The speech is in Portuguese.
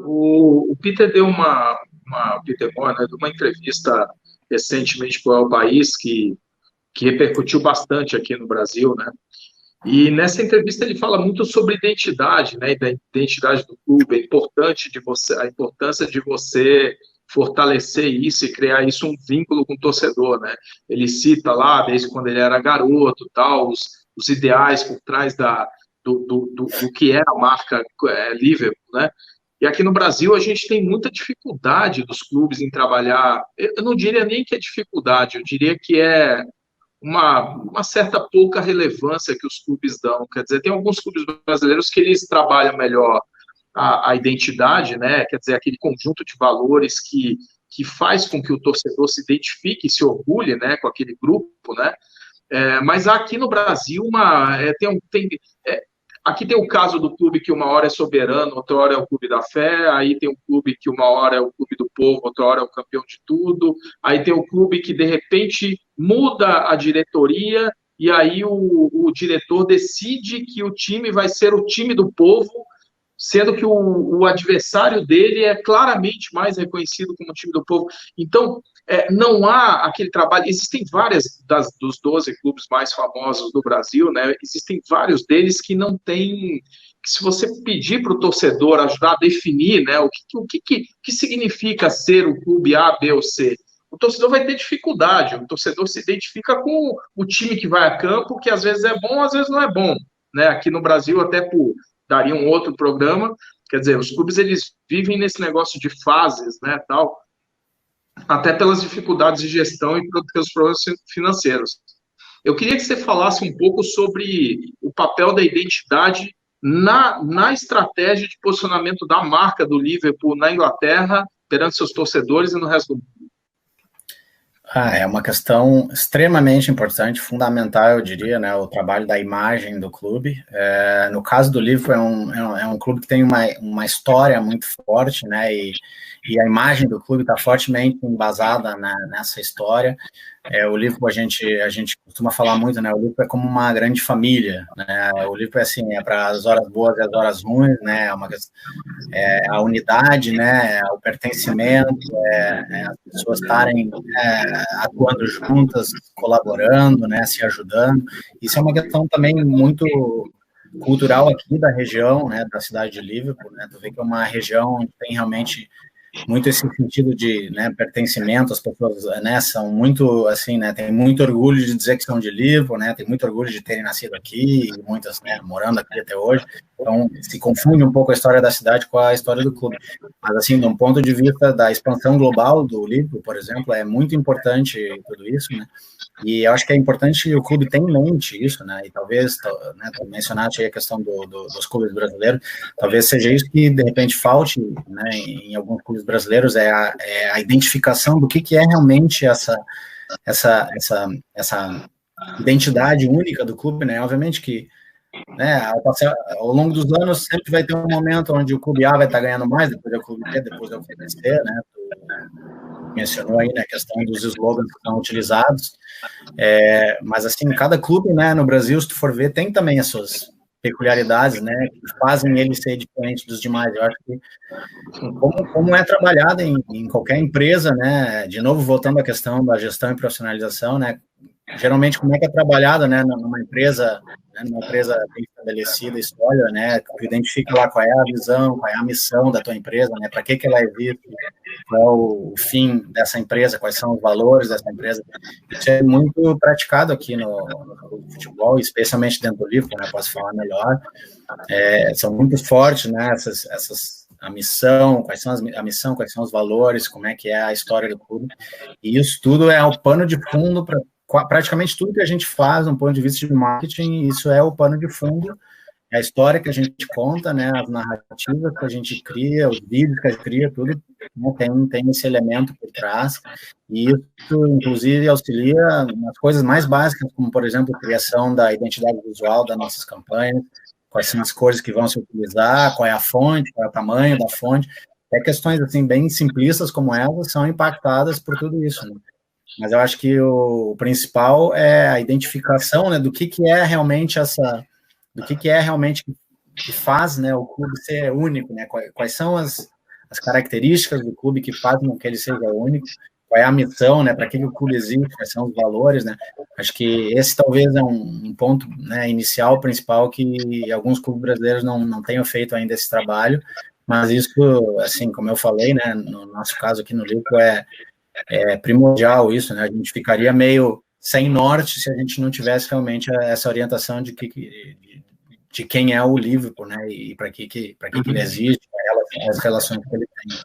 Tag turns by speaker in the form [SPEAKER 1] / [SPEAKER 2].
[SPEAKER 1] O Peter deu Peter Moore, né, deu uma entrevista recentemente para o El País que repercutiu bastante aqui no Brasil, né? E nessa entrevista ele fala muito sobre identidade, né, da identidade do clube, a importância de você fortalecer isso e criar isso um vínculo com o torcedor, né? Ele cita lá desde quando ele era garoto, tal, os ideais por trás do que é a marca Liverpool, né? E aqui no Brasil a gente tem muita dificuldade dos clubes em trabalhar. Eu não diria nem que é dificuldade, eu diria que é uma certa pouca relevância que os clubes dão. Quer dizer, tem alguns clubes brasileiros que eles trabalham melhor a identidade, né? Quer dizer, aquele conjunto de valores que faz com que o torcedor se identifique, se orgulhe, né, com aquele grupo, né? Mas aqui no Brasil aqui tem o caso do clube que uma hora é soberano, outra hora é o clube da fé, aí tem um clube que uma hora é o clube do povo, outra hora é o campeão de tudo, aí tem o clube que de repente muda a diretoria e aí o diretor decide que o time vai ser o time do povo, sendo que o adversário dele é claramente mais reconhecido como time do povo. Então, não há aquele trabalho. Existem várias dos 12 clubes mais famosos do Brasil, né? Existem vários deles que não têm. Que se você pedir para o torcedor ajudar a definir, né, que significa ser o clube A, B ou C, o torcedor vai ter dificuldade. O torcedor se identifica com o time que vai a campo, que às vezes é bom, às vezes não é bom. Né? Aqui no Brasil, até daria um outro programa. Quer dizer, os clubes eles vivem nesse negócio de fases, né, tal, até pelas dificuldades de gestão e pelos problemas financeiros. Eu queria que você falasse um pouco sobre o papel da identidade na estratégia de posicionamento da marca do Liverpool na Inglaterra, perante seus torcedores e no resto do mundo.
[SPEAKER 2] É uma questão extremamente importante, fundamental, eu diria, né, o trabalho da imagem do clube. No caso do Liverpool, é um clube que tem uma história muito forte, né, e a imagem do clube está fortemente embasada nessa história. O Liverpool, a gente costuma falar muito, né, o Liverpool é como uma grande família, né, o Liverpool é para as horas boas e as horas ruins, né, a unidade, né, o pertencimento, as pessoas estarem atuando juntas, colaborando, né, se ajudando. Isso é uma questão também muito cultural aqui da região, né, da cidade de Liverpool, né, tu vê que é uma região onde tem realmente muito esse sentido de, né, pertencimento, as pessoas, né, são muito, assim, né, tem muito orgulho de dizer que são de Liverpool, né, tem muito orgulho de terem nascido aqui, e muitas, né, morando aqui até hoje, então se confunde um pouco a história da cidade com a história do clube, mas assim, de um ponto de vista da expansão global do Liverpool, por exemplo, é muito importante tudo isso, né, e eu acho que é importante o clube ter em mente isso, né, e talvez, né, tu mencionaste aí a questão dos clubes brasileiros, talvez seja isso que, de repente, falte, né, em alguns clubes brasileiros, é a identificação do que é realmente essa identidade única do clube, né, obviamente que, né, ao longo dos anos sempre vai ter um momento onde o clube A vai estar ganhando mais, depois é o clube B, depois é o clube C, né, mencionou aí, né, a questão dos slogans que são utilizados, mas assim, cada clube, né, no Brasil, se tu for ver, tem também as suas peculiaridades, né, que fazem ele ser diferente dos demais. Eu acho que como é trabalhado em qualquer empresa, né, de novo, voltando à questão da gestão e profissionalização, né, geralmente como é que é trabalhado, né, numa empresa bem estabelecida, história, né, tu identifica lá qual é a visão, qual é a missão da tua empresa, né, para que ela existe, qual é o fim dessa empresa, quais são os valores dessa empresa. Isso é muito praticado aqui no futebol, especialmente dentro do livro, né, posso falar melhor, são muito fortes, né, a missão, quais são os valores, como é que é a história do clube, e isso tudo é o pano de fundo para praticamente tudo que a gente faz do ponto de vista de marketing. Isso é o pano de fundo, é a história que a gente conta, né, as narrativas que a gente cria, os vídeos que a gente cria, tudo, né, tem esse elemento por trás, e isso, inclusive, auxilia nas coisas mais básicas, como, por exemplo, a criação da identidade visual das nossas campanhas, quais são as cores que vão se utilizar, qual é a fonte, qual é o tamanho da fonte, questões, assim, bem simplistas como essas são impactadas por tudo isso, né? Mas eu acho que o principal é a identificação, né, do que é realmente do que é realmente que faz, né, o clube ser único, né, quais são as características do clube que fazem com que ele seja único, qual é a missão, né, para que o clube existe, quais são os valores, né, acho que esse talvez é um ponto, né, inicial, principal, que alguns clubes brasileiros não tenham feito ainda esse trabalho, mas isso, assim, como eu falei, né, no nosso caso aqui no Liverpool, é primordial isso, né, a gente ficaria meio sem norte se a gente não tivesse realmente essa orientação de quem é o Liverpool, né, e para que ele existe, as relações que ele tem.